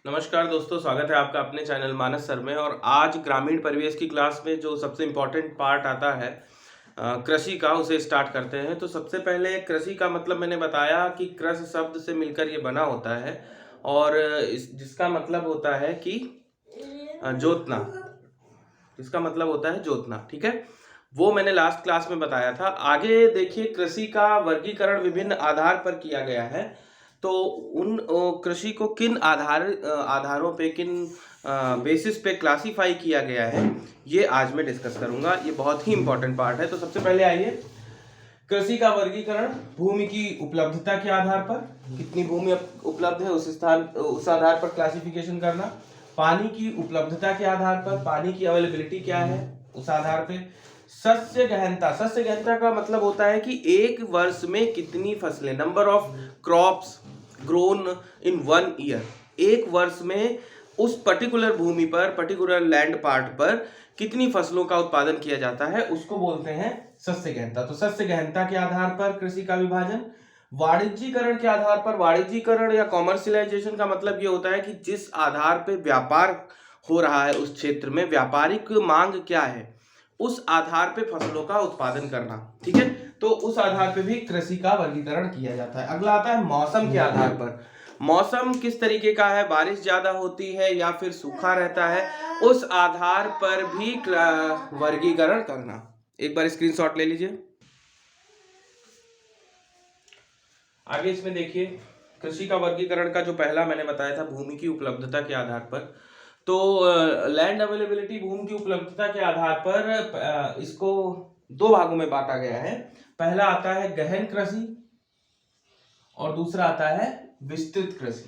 नमस्कार दोस्तों, स्वागत है आपका अपने चैनल मानस सर में। और आज ग्रामीण परिवेश की क्लास में जो सबसे इम्पोर्टेंट पार्ट आता है कृषि का, उसे स्टार्ट करते हैं। तो सबसे पहले कृषि का मतलब मैंने बताया कि कृष शब्द से मिलकर ये बना होता है और जिसका मतलब होता है कि जोतना। जिसका मतलब होता है जोतना, ठीक है। वो मैंने लास्ट क्लास में बताया था। आगे देखिए, कृषि का वर्गीकरण विभिन्न आधार पर किया गया है। तो उन कृषि को किन आधारों पे, किन बेसिस पे क्लासिफाई किया गया है, ये आज मैं डिस्कस करूंगा। ये बहुत ही इंपॉर्टेंट पार्ट है। तो सबसे पहले आइए, कृषि का वर्गीकरण भूमि की उपलब्धता के आधार पर, कितनी भूमि उपलब्ध है उस आधार पर क्लासिफिकेशन करना। पानी की उपलब्धता के आधार पर, पानी की अवेलेबिलिटी क्या है उस आधार पे। सस्य गहनता, सस्य गहनता का मतलब होता है कि एक वर्ष में कितनी फसलें, number of crops grown in one year. एक वर्ष में उस पर्टिकुलर भूमि पर, पर्टिकुलर लैंड पार्ट पर कितनी फसलों का उत्पादन किया जाता है, उसको बोलते हैं सस्य गहनता। तो सस्य गहनता के आधार पर कृषि का विभाजन। वाणिज्यीकरण के आधार पर, वाणिज्यीकरण या कॉमर्शियलाइजेशन का मतलब ये होता है कि जिस आधार पे व्यापार हो रहा है उस क्षेत्र में, व्यापारिक मांग क्या है, उस आधार पे फसलों का उत्पादन करना, ठीक है। तो उस आधार पे भी कृषि का वर्गीकरण किया जाता है। अगला आता है मौसम के आधार पर। मौसम किस तरीके का है, बारिश ज्यादा होती है या फिर सूखा रहता है, उस आधार पर भी वर्गीकरण करना। एक बार स्क्रीनशॉट ले लीजिए। आगे इसमें देखिए, कृषि का वर्गीकरण का जो पहला मैंने बताया था, भूमि की उपलब्धता के आधार पर। तो लैंड अवेलेबिलिटी, भूमि की उपलब्धता के आधार पर इसको दो भागों में बांटा गया है। पहला आता है गहन कृषि और दूसरा आता है विस्तृत कृषि,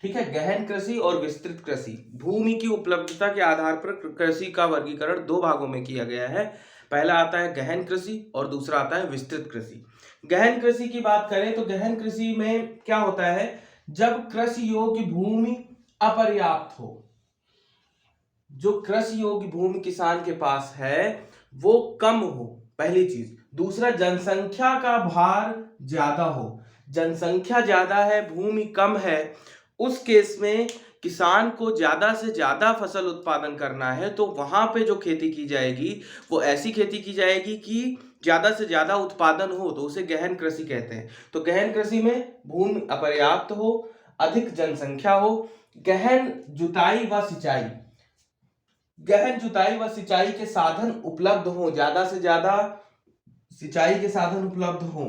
ठीक है। गहन कृषि और विस्तृत कृषि, भूमि की उपलब्धता के आधार पर कृषि का वर्गीकरण दो भागों में किया गया है। पहला आता है गहन कृषि और दूसरा आता है विस्तृत कृषि। गहन कृषि की बात करें तो गहन कृषि में क्या होता है, जब कृषि योग्य भूमि अपर्याप्त हो। जो कृषि योग्य भूमि किसान के पास है वो कम हो, पहली चीज। दूसरा, जनसंख्या का भार ज्यादा हो। जनसंख्या ज्यादा है, भूमि कम है, उस केस में किसान को ज्यादा से ज्यादा फसल उत्पादन करना है, तो वहां पे जो खेती की जाएगी वो ऐसी खेती की जाएगी कि ज्यादा से ज्यादा उत्पादन हो, तो उसे गहन कृषि कहते हैं। तो गहन कृषि में भूमि अपर्याप्त हो, अधिक जनसंख्या हो, गहन जुताई व सिंचाई, गहन जुताई व सिंचाई के साधन उपलब्ध हो, ज्यादा से ज्यादा सिंचाई के साधन उपलब्ध हो,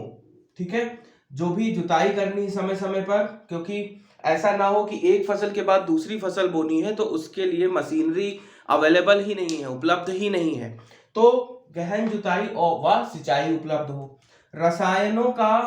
ठीक है। जो भी जुताई करनी समय समय पर, क्योंकि ऐसा ना हो कि एक फसल के बाद दूसरी फसल बोनी है तो उसके लिए मशीनरी अवेलेबल ही नहीं है, उपलब्ध ही नहीं है। तो गहन जुताई और व सिंचाई उपलब्ध हो। रसायनों का,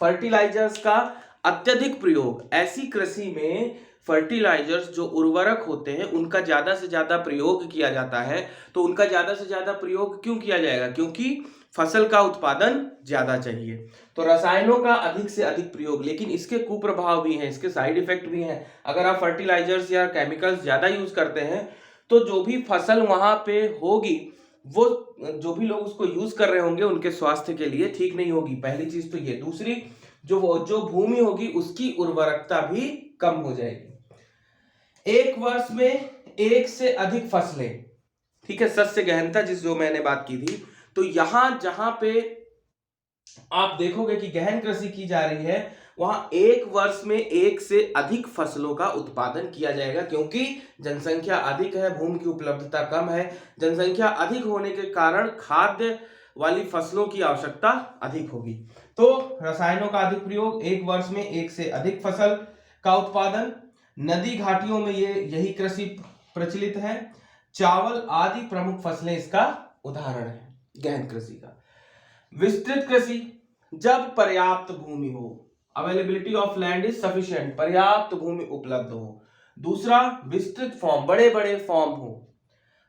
फर्टिलाइजर्स का अत्यधिक प्रयोग, ऐसी कृषि में फर्टिलाइजर्स जो उर्वरक होते हैं उनका ज्यादा से ज्यादा प्रयोग किया जाता है। तो उनका ज्यादा से ज्यादा प्रयोग क्यों किया जाएगा, क्योंकि फसल का उत्पादन ज्यादा चाहिए। तो रसायनों का अधिक से अधिक प्रयोग, लेकिन इसके कुप्रभाव भी हैं, इसके साइड इफेक्ट भी हैं। अगर आप फर्टिलाइजर्स या केमिकल्स ज्यादा यूज करते हैं तो जो भी फसल वहां पे होगी, वो जो भी लोग उसको यूज कर रहे होंगे उनके स्वास्थ्य के लिए ठीक नहीं होगी, पहली चीज तो ये। दूसरी, जो भूमि होगी उसकी उर्वरकता भी कम हो जाएगी। एक वर्ष में एक से अधिक फसलें, ठीक है, सस्य गहनता जिस जो मैंने बात की थी। तो यहां जहां पे आप देखोगे कि गहन कृषि की जा रही है, वहां एक वर्ष में एक से अधिक फसलों का उत्पादन किया जाएगा, क्योंकि जनसंख्या अधिक है, भूमि की उपलब्धता कम है। जनसंख्या अधिक होने के कारण खाद्य वाली फसलों की आवश्यकता अधिक होगी। तो रसायनों का अधिक प्रयोग, एक वर्ष में एक से अधिक फसल का उत्पादन। नदी घाटियों में यही कृषि प्रचलित है। चावल आदि प्रमुख फसलें इसका उदाहरण है गहन कृषि का। विस्तृत कृषि, जब पर्याप्त भूमि हो, availability of land is sufficient, पर्याप्त भूमि उपलब्ध हो। दूसरा, विस्तृत फॉर्म, बड़े बड़े फॉर्म हो,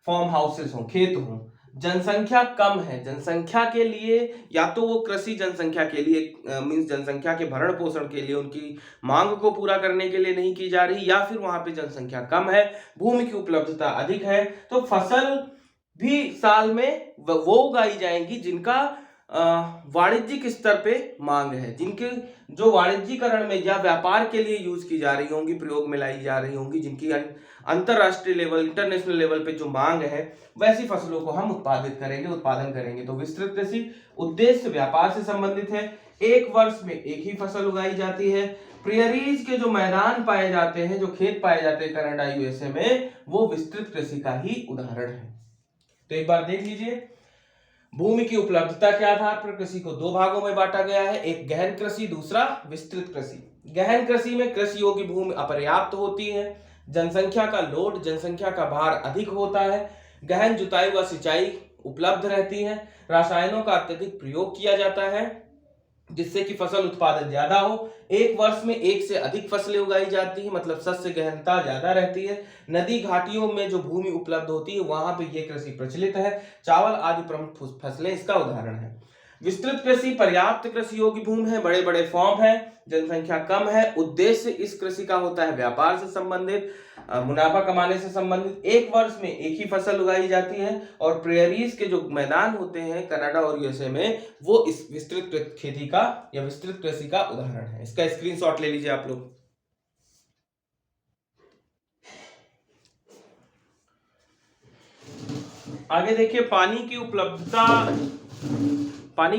फॉर्म हाउसेस हो, खेत हो। जनसंख्या कम है, जनसंख्या के लिए या तो वो कृषि जनसंख्या के लिए मींस जनसंख्या के भरण पोषण के लिए, उनकी मांग को पूरा करने के लिए नहीं की जा रही, या फिर वहां पे जनसंख्या कम है, भूमि की उपलब्धता अधिक है। तो फसल भी साल में वो उगाई जाएंगी जिनका वाणिज्यिक स्तर पे मांग है, जिनके जो वाणिज्यीकरण में या व्यापार के लिए यूज की जा रही होंगी, प्रयोग में लाई जा रही होंगी, जिनकी अंतरराष्ट्रीय लेवल, इंटरनेशनल लेवल पे जो मांग है, वैसी फसलों को हम उत्पादन करेंगे। तो विस्तृत कृषि उद्देश्य व्यापार से संबंधित है, एक वर्ष में एक ही फसल उगाई जाती है। प्रेयरीज के जो मैदान पाए जाते हैं, जो खेत पाए जाते हैं कनाडा, यूएसए में, वो विस्तृत कृषि का ही उदाहरण है। तो एक बार देख लीजिए, भूमि की उपलब्धता के आधार पर कृषि को दो भागों में बांटा गया है, एक गहन कृषि, दूसरा विस्तृत कृषि। गहन कृषि में कृषि योग्य भूमि अपर्याप्त होती है, जनसंख्या का लोड, जनसंख्या का भार अधिक होता है, गहन जुताई व सिंचाई उपलब्ध रहती है, रासायनों का अत्यधिक प्रयोग किया जाता है जिससे कि फसल उत्पादन ज्यादा हो, एक वर्ष में एक से अधिक फसलें उगाई जाती है, मतलब शस्य गहनता ज्यादा रहती है, नदी घाटियों में जो भूमि उपलब्ध होती है वहां पे ये कृषि प्रचलित है, चावल आदि प्रमुख फसलें इसका उदाहरण है। विस्तृत कृषि पर्याप्त कृषि योग्य भूमि है, बड़े बड़े फॉर्म है, जनसंख्या कम है, उद्देश्य इस कृषि का होता है व्यापार से संबंधित, मुनाफा कमाने से संबंधित, एक वर्ष में एक ही फसल उगाई जाती है, और प्रेयरीज के जो मैदान होते हैं कनाडा और यूएसए में, वो इस विस्तृत खेती का या विस्तृत कृषि का उदाहरण है। इसका स्क्रीनशॉट ले लीजिए आप लोग। आगे देखिए, पानी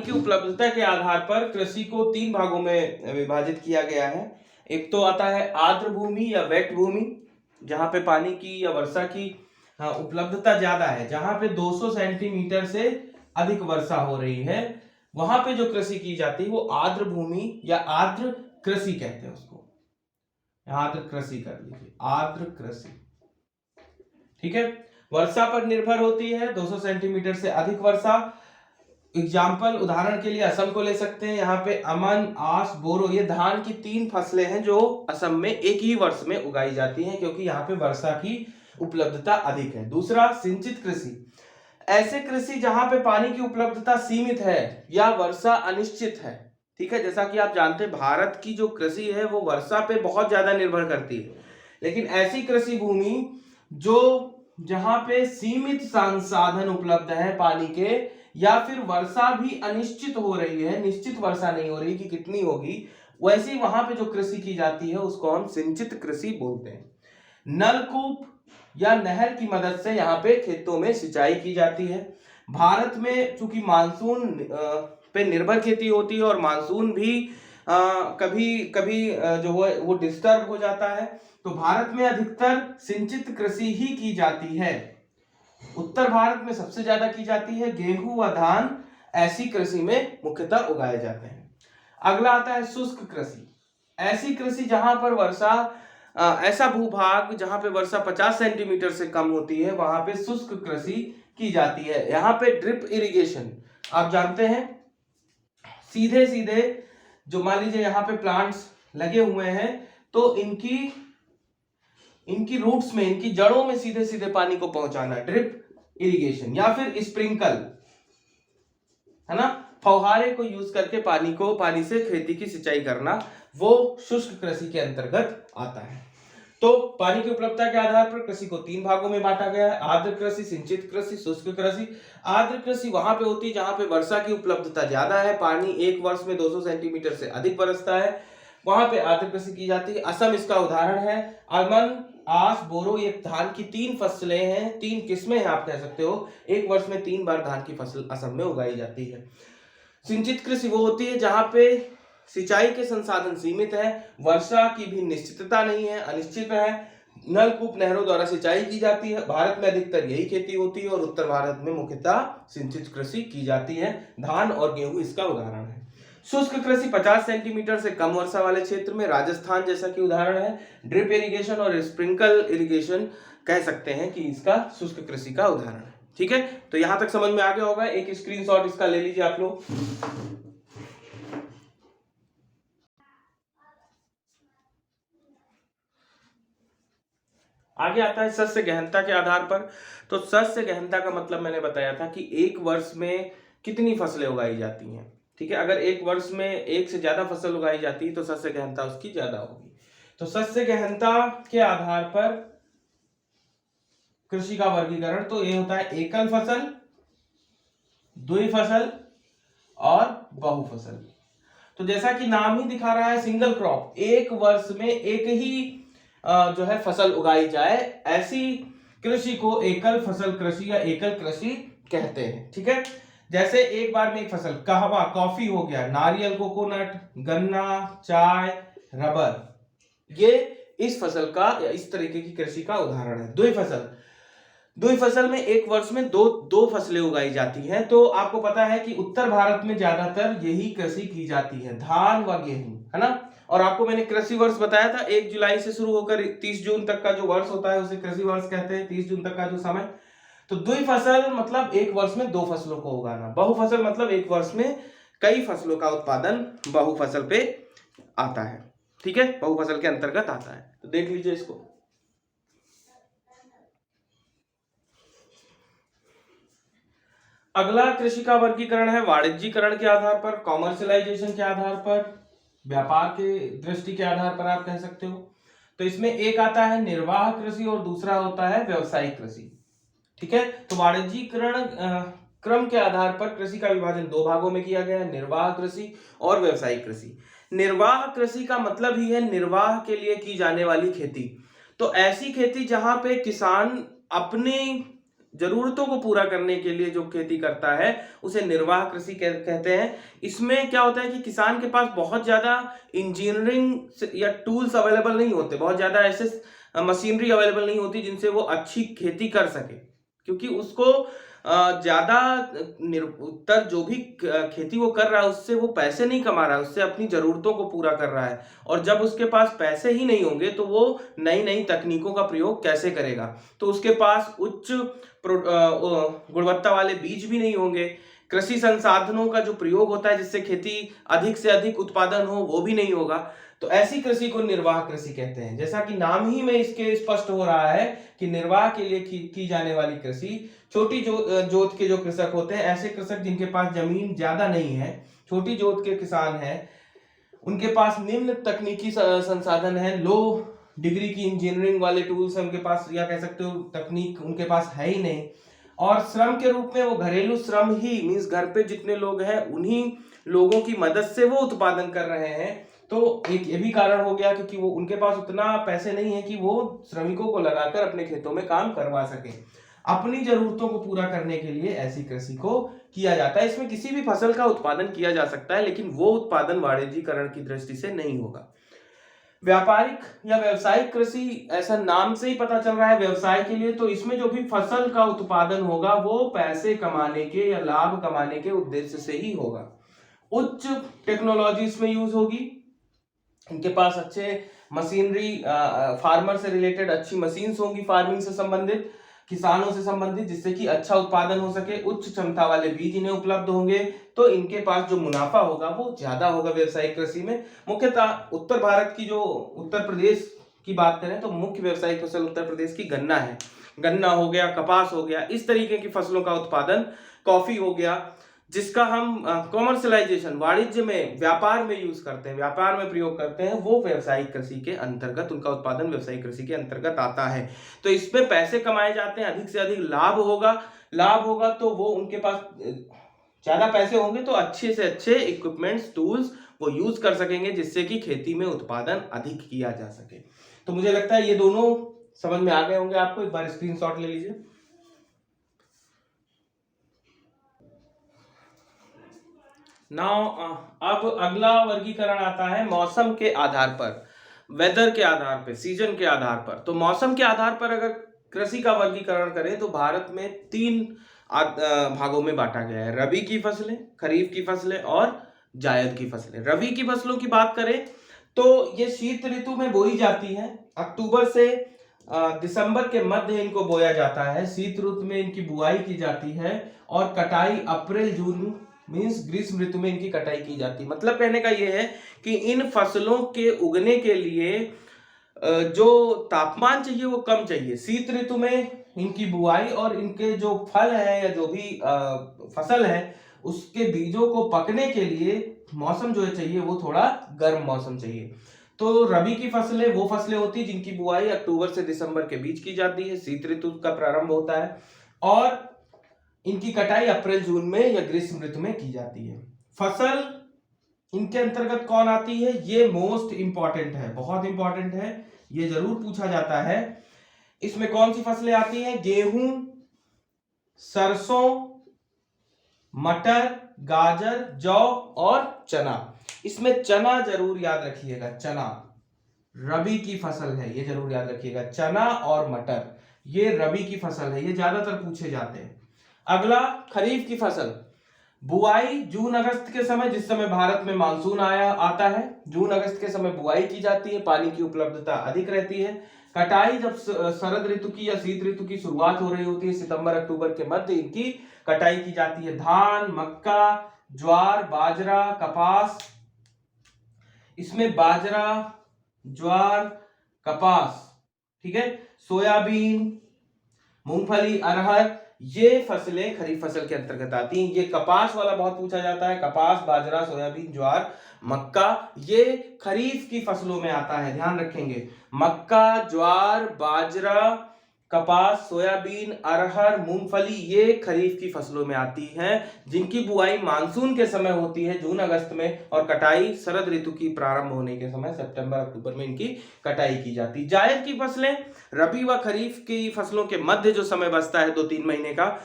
की उपलब्धता के आधार पर कृषि को तीन भागों में विभाजित किया गया है। एक तो आता है आर्द्र भूमि या वेट भूमि, जहां पे पानी की या वर्षा की उपलब्धता ज्यादा है, जहां पे 200 सेंटीमीटर से अधिक वर्षा हो रही है, वहां पे जो कृषि की जाती है वो आर्द्र भूमि या आर्द्र कृषि कहते हैं उसको। आर्द्र कृषि कर लीजिए, आर्द्र कृषि, ठीक है। वर्षा पर निर्भर होती है, 200 सेंटीमीटर से अधिक वर्षा। एग्जाम्पल, उदाहरण के लिए असम को ले सकते हैं। यहाँ पे अमन, आस, बोरो, ये धान की तीन फसलें हैं जो असम में एक ही वर्ष में उगाई जाती हैं, क्योंकि यहाँ पे वर्षा की उपलब्धता अधिक है। दूसरा, सिंचित कृषि, ऐसे कृषि जहां पे पानी की उपलब्धता सीमित है या वर्षा अनिश्चित है, ठीक है। जैसा कि आप जानते हैं भारत की जो कृषि है वो वर्षा पे बहुत ज्यादा निर्भर करती है, लेकिन ऐसी कृषि भूमि जो जहां पे सीमित संसाधन उपलब्ध है पानी के, या फिर वर्षा भी अनिश्चित हो रही है, निश्चित वर्षा नहीं हो रही कि कितनी होगी, वैसी वहां पे जो कृषि की जाती है उसको हम सिंचित कृषि बोलते हैं। नलकूप या नहर की मदद से यहाँ पे खेतों में सिंचाई की जाती है। भारत में चूंकि मानसून पे निर्भर खेती होती है, और मानसून भी कभी कभी जो है वो डिस्टर्ब हो जाता है, तो भारत में अधिकतर सिंचित कृषि ही की जाती है। उत्तर भारत में सबसे ज्यादा की जाती है, गेहूं व धान ऐसी कृषि में मुख्यतः उगाए जाते हैं। अगला आता है शुष्क कृषि, ऐसी कृषि जहां पर वर्षा ऐसा भूभाग जहां पे वर्षा 50 सेंटीमीटर से कम होती है, वहां पे शुष्क कृषि की जाती है। यहाँ पे ड्रिप इरिगेशन, आप जानते हैं, सीधे सीधे जो मान लीजिए यहाँ पे प्लांट्स लगे हुए हैं, तो इनकी रूट्स में, इनकी जड़ों में सीधे सीधे पानी को पहुंचाना, ड्रिप इरिगेशन। या फिर स्प्रिंकल, है ना, फौहारे को यूज करके पानी से खेती की सिंचाई करना, वो शुष्क कृषि के अंतर्गत आता है। तो पानी की उपलब्धता के आधार पर कृषि को तीन भागों में बांटा गया है, आर्द्र कृषि, सिंचित कृषि, शुष्क कृषि। आर्द्र कृषि वहां पे होती है जहां पे वर्षा की उपलब्धता ज्यादा है, पानी एक वर्ष में 200 सेंटीमीटर से अधिक बरसता है, वहां पे आर्द्र कृषि की जाती है। असम इसका उदाहरण है। अमन, आस, बोरो, ये धान की तीन फसलें हैं, तीन किस्में हैं आप कह सकते हो, एक वर्ष में 3 बार धान की फसल असम में उगाई जाती है। सिंचित कृषि वो होती है जहां पे सिंचाई के संसाधन सीमित है, वर्षा की भी निश्चितता नहीं है, अनिश्चित है, नलकूप, नहरों द्वारा सिंचाई की जाती है। भारत में अधिकतर यही खेती होती है, और उत्तर भारत में मुख्यतः सिंचित कृषि की जाती है, धान और गेहूं इसका उदाहरण है। शुष्क कृषि 50 सेंटीमीटर से कम वर्षा वाले क्षेत्र में, राजस्थान जैसा कि उदाहरण है, ड्रिप इरिगेशन और स्प्रिंकल इरिगेशन कह सकते हैं कि इसका शुष्क कृषि का उदाहरण है, ठीक है। तो यहां तक समझ में आ गया होगा, एक स्क्रीनशॉट इसका ले लीजिए आप लोग। आगे आता है सस्य गहनता के आधार पर। तो सस्य गहनता का मतलब मैंने बताया था कि एक वर्ष में कितनी फसलें उगाई जाती हैं, ठीक है। अगर एक वर्ष में एक से ज्यादा फसल उगाई जाती है तो सस्य गहनता उसकी ज्यादा होगी। तो सस्य गहनता के आधार पर कृषि का वर्गीकरण तो ये होता है एकल फसल, द्वि फसल और बहुफसल। तो जैसा कि नाम ही दिखा रहा है सिंगल क्रॉप, एक वर्ष में एक ही जो है फसल उगाई जाए, ऐसी कृषि को एकल फसल कृषि या एकल कृषि कहते हैं। ठीक है, जैसे एक बार में एक फसल, कहवा कॉफी हो गया, नारियल कोकोनट, गन्ना, चाय, रबर, ये इस फसल का या इस तरीके की कृषि का उदाहरण है। दुई फसल में एक वर्ष में दो फसलें उगाई जाती हैं। तो आपको पता है कि उत्तर भारत में ज्यादातर यही कृषि की जाती है, धान व गेहूं, है ना। और आपको मैंने कृषि वर्ष बताया था, 1 जुलाई से शुरू होकर 30 जून तक का जो वर्ष होता है उसे कृषि वर्ष कहते हैं, 30 जून तक का जो समय। तो दुई फसल मतलब एक वर्ष में दो फसलों को उगाना, बहुफसल मतलब एक वर्ष में कई फसलों का उत्पादन बहुफसल पे आता है। ठीक है, बहुफसल के अंतर्गत आता है। तो देख लीजिए इसको। अगला कृषि का वर्गीकरण है वाणिज्यीकरण के आधार पर, कॉमर्शियलाइजेशन के आधार पर, व्यापार के दृष्टि के आधार पर आप कह सकते हो। तो इसमें एक आता है निर्वाह कृषि और दूसरा होता है व्यावसायिक कृषि। ठीक है, तो वाणिज्यीकरण क्रम के आधार पर कृषि का विभाजन दो भागों में किया गया है, निर्वाह कृषि और व्यावसायिक कृषि। निर्वाह कृषि का मतलब ही है निर्वाह के लिए की जाने वाली खेती। तो ऐसी खेती जहां पे किसान अपनी जरूरतों को पूरा करने के लिए जो खेती करता है उसे निर्वाह कृषि कहते हैं। इसमें क्या होता है कि किसान के पास बहुत ज्यादा इंजीनियरिंग या टूल्स अवेलेबल नहीं होते, बहुत ज्यादा ऐसे मशीनरी अवेलेबल नहीं होती जिनसे वो अच्छी खेती कर सके, क्योंकि उसको उत्तर जो भी खेती वो कर रहा है उससे वो पैसे नहीं कमा रहा है, उससे अपनी जरूरतों को पूरा कर रहा है। और जब उसके पास पैसे ही नहीं होंगे तो वो नई नई तकनीकों का प्रयोग कैसे करेगा। तो उसके पास उच्च गुणवत्ता वाले बीज भी नहीं होंगे, कृषि संसाधनों का जो प्रयोग होता है जिससे खेती अधिक से अधिक उत्पादन हो वो भी नहीं होगा। तो ऐसी कृषि को निर्वाह कृषि कहते हैं। जैसा कि नाम ही में इसके स्पष्ट हो रहा है कि निर्वाह के लिए की जाने वाली कृषि, छोटी जोत के जो कृषक होते हैं, ऐसे कृषक जिनके पास जमीन ज्यादा नहीं है, छोटी जोत के किसान हैं, उनके पास निम्न तकनीकी संसाधन है, लो डिग्री की इंजीनियरिंग वाले टूल्स है उनके पास, या कह सकते हो तकनीक उनके पास है ही नहीं। और श्रम के रूप में वो घरेलू श्रम ही मीन्स घर पे जितने लोग हैं उन्हीं लोगों की मदद से वो उत्पादन कर रहे हैं। तो एक ये भी कारण हो गया क्योंकि वो उनके पास उतना पैसे नहीं है कि वो श्रमिकों को लगाकर अपने खेतों में काम करवा सके। अपनी जरूरतों को पूरा करने के लिए ऐसी कृषि को किया जाता है। इसमें किसी भी फसल का उत्पादन किया जा सकता है, लेकिन वो उत्पादन वाणिज्यीकरण की दृष्टि से नहीं होगा। व्यापारिक या व्यवसायिक कृषि, ऐसा नाम से ही पता चल रहा है व्यवसाय के लिए, तो इसमें जो भी फसल का उत्पादन होगा वो पैसे कमाने के या लाभ कमाने के उद्देश्य से ही होगा। उच्च टेक्नोलॉजी इसमें यूज होगी, इनके पास अच्छे मशीनरी, फार्मर से रिलेटेड अच्छी मशीन्स होंगी, फार्मिंग से संबंधित, किसानों से संबंधित, जिससे कि अच्छा उत्पादन हो सके। उच्च क्षमता वाले बीज इन्हें उपलब्ध होंगे, तो इनके पास जो मुनाफा होगा वो ज्यादा होगा व्यवसायिक कृषि में। मुख्यतः उत्तर भारत की जो उत्तर प्रदेश की बात करें तो मुख्य व्यवसायिक फसल उत्तर प्रदेश की गन्ना है। गन्ना हो गया, कपास हो गया, इस तरीके की फसलों का उत्पादन, कॉफी हो गया, जिसका हम कॉमर्शियलाइजेशन वाणिज्य में, व्यापार में यूज करते हैं, व्यापार में प्रयोग करते हैं, वो व्यवसायिक कृषि के अंतर्गत, उनका उत्पादन व्यवसायिक कृषि के अंतर्गत आता है। तो इसमें पैसे कमाए जाते हैं, अधिक से अधिक लाभ होगा तो वो उनके पास ज्यादा पैसे होंगे तो अच्छे से अच्छे इक्विपमेंट्स, टूल्स वो यूज कर सकेंगे, जिससे कि खेती में उत्पादन अधिक किया जा सके। तो मुझे लगता है ये दोनों समझ में आ गए होंगे आपको। एक बार स्क्रीनशॉट ले लीजिए। नाउ अब अगला वर्गीकरण आता है मौसम के आधार पर, वेदर के आधार पर, सीजन के आधार पर। तो मौसम के आधार पर अगर कृषि का वर्गीकरण करें तो भारत में 3 भागों में बांटा गया है, रबी की फसलें, खरीफ की फसलें और जायद की फसलें। रबी की फसलों की बात करें तो ये शीत ऋतु में बोई जाती है, अक्टूबर से दिसंबर के मध्य इनको बोया जाता है, शीत ऋतु में इनकी बुआई की जाती है और कटाई अप्रैल जून मीन्स ग्रीष्म ऋतु में इनकी कटाई की जाती है। मतलब कहने का यह है कि इन फसलों के उगने के लिए जो तापमान चाहिए वो कम चाहिए। शीत ऋतु में इनकी बुआई और इनके जो फल है या जो भी फसल है उसके बीजों को पकने के लिए मौसम जो है चाहिए वो थोड़ा गर्म मौसम चाहिए। तो रबी की फसलें वो फसलें होती है जिनकी बुआई अक्टूबर से दिसंबर के बीच की जाती है, शीत ऋतु का प्रारंभ होता है, और इनकी कटाई अप्रैल जून में या ग्रीष्म ऋतु में की जाती है। फसल इनके अंतर्गत कौन आती है, ये मोस्ट इंपॉर्टेंट है, बहुत इंपॉर्टेंट है, ये जरूर पूछा जाता है। इसमें कौन सी फसलें आती हैं, गेहूं, सरसों, मटर, गाजर, जौ और चना। इसमें चना जरूर याद रखिएगा, चना रबी की फसल है, ये जरूर याद रखिएगा। चना और मटर ये रबी की फसल है, ये ज्यादातर पूछे जाते हैं। अगला खरीफ की फसल, बुआई जून अगस्त के समय, जिस समय भारत में मानसून आता है, जून अगस्त के समय बुआई की जाती है, पानी की उपलब्धता अधिक रहती है। कटाई जब शरद ऋतु की या शीत ऋतु की शुरुआत हो रही होती है, सितंबर अक्टूबर के मध्य इनकी कटाई की जाती है। धान, मक्का, ज्वार, बाजरा, कपास, इसमें बाजरा, ज्वार, कपास, ठीक है, सोयाबीन, मूंगफली, अरहर, ये फसलें खरीफ फसल के अंतर्गत आती हैं। ये कपास वाला बहुत पूछा जाता है, कपास, बाजरा, सोयाबीन, ज्वार, मक्का, ये खरीफ की फसलों में आता है, ध्यान रखेंगे। मक्का, ज्वार, बाजरा, कपास, सोयाबीन, अरहर, मूंगफली, ये खरीफ की फसलों में आती हैं, जिनकी बुआई मानसून के समय होती है जून अगस्त में, और कटाई शरद ऋतु की प्रारंभ होने के समय सितंबर अक्टूबर में इनकी कटाई की जाती है। जायद की फसलें रबी व खरीफ की फसलों के मध्य जो समय बचता है 2-3 महीने का,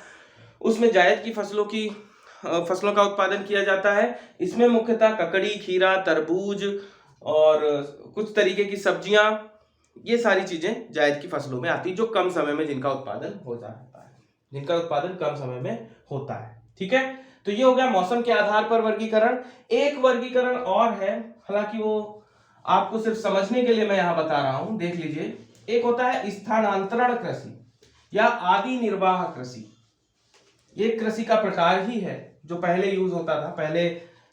उसमें जायद की फसलों का उत्पादन किया जाता है। इसमें मुख्यतः ककड़ी, खीरा, तरबूज और कुछ तरीके की सब्जियां, ये सारी चीजें जायद की फसलों में आती, जो कम समय में जिनका उत्पादन हो जाता है, जिनका उत्पादन कम समय में होता है, ठीक है। तो ये हो गया मौसम के आधार पर वर्गीकरण। एक वर्गीकरण और है, हालांकि वो आपको सिर्फ समझने के लिए मैं यहां बता रहा हूं, देख लीजिए। एक होता है स्थानांतरण कृषि या आदि निर्वाह कृषि। ये कृषि का प्रकार ही है जो पहले यूज होता था, पहले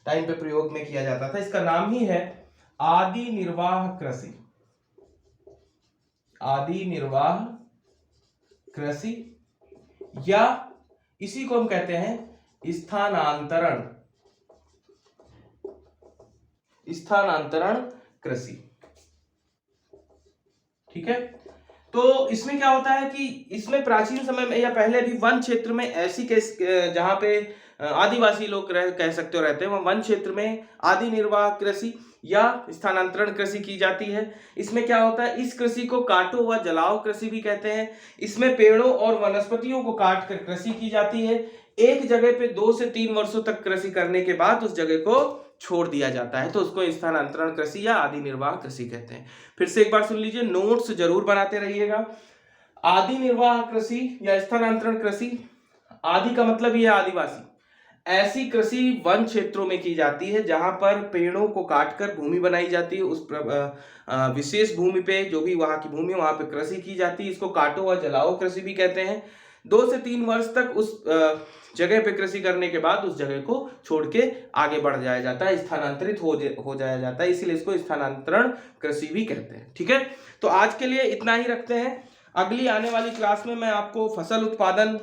टाइम पे प्रयोग में किया जाता था, इसका नाम ही है आदि निर्वाह कृषि। आदि निर्वाह कृषि, या इसी को हम कहते हैं स्थानांतरण कृषि, ठीक है। तो इसमें क्या होता है कि इसमें प्राचीन समय में या पहले भी वन क्षेत्र में ऐसी जहां पे आदिवासी लोग कह सकते हो रहते हैं, वह वन क्षेत्र में आदि निर्वाह कृषि या स्थानांतरण कृषि की जाती है। इसमें क्या होता है, इस कृषि को काटो व जलाओ कृषि भी कहते हैं। इसमें पेड़ों और वनस्पतियों को काट कर कृषि की जाती है। एक जगह पे 2 से 3 वर्षों तक कृषि करने के बाद उस जगह को छोड़ दिया जाता है, तो उसको स्थानांतरण कृषि या आदि निर्वाह कृषि कहते हैं। फिर से एक बार सुन लीजिए, नोट्स जरूर बनाते रहिएगा। आदि निर्वाह कृषि या स्थानांतरण कृषि, आदि का मतलब ये आदिवासी, ऐसी कृषि वन क्षेत्रों में की जाती है जहां पर पेड़ों को काटकर भूमि बनाई जाती है, उस विशेष भूमि पे, जो भी वहां की भूमि वहां पे कृषि की जाती है। इसको काटो व जलाओ कृषि भी कहते हैं। 2 से 3 वर्ष तक उस जगह पे कृषि करने के बाद उस जगह को छोड़ के आगे बढ़ जाया जाता है, स्थानांतरित हो जाया जाता है, इसीलिए इसको स्थानांतरण कृषि भी कहते हैं, ठीक है। तो आज के लिए इतना ही रखते हैं। अगली आने वाली क्लास में मैं आपको फसल उत्पादन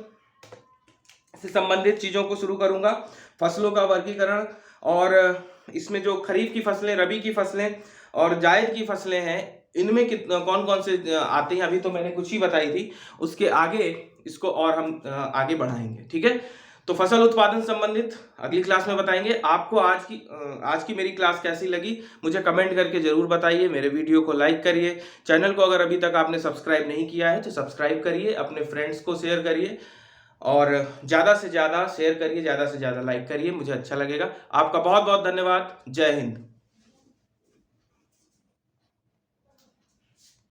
से संबंधित चीजों को शुरू करूंगा, फसलों का वर्गीकरण, और इसमें जो खरीफ की फसलें, रबी की फसलें और जायद की फसलें हैं, इनमें कौन कौन से आते हैं, अभी तो मैंने कुछ ही बताई थी, उसके आगे इसको और हम आगे बढ़ाएंगे, ठीक है। तो फसल उत्पादन संबंधित अगली क्लास में बताएंगे। आपको आज की मेरी क्लास कैसी लगी मुझे कमेंट करके जरूर बताइए। मेरे वीडियो को लाइक करिए, चैनल को अगर अभी तक आपने सब्सक्राइब नहीं किया है तो सब्सक्राइब करिए, अपने फ्रेंड्स को शेयर करिए, और ज़्यादा से ज़्यादा शेयर करिए, ज़्यादा से ज़्यादा लाइक करिए, मुझे अच्छा लगेगा। आपका बहुत बहुत धन्यवाद। जय हिंद।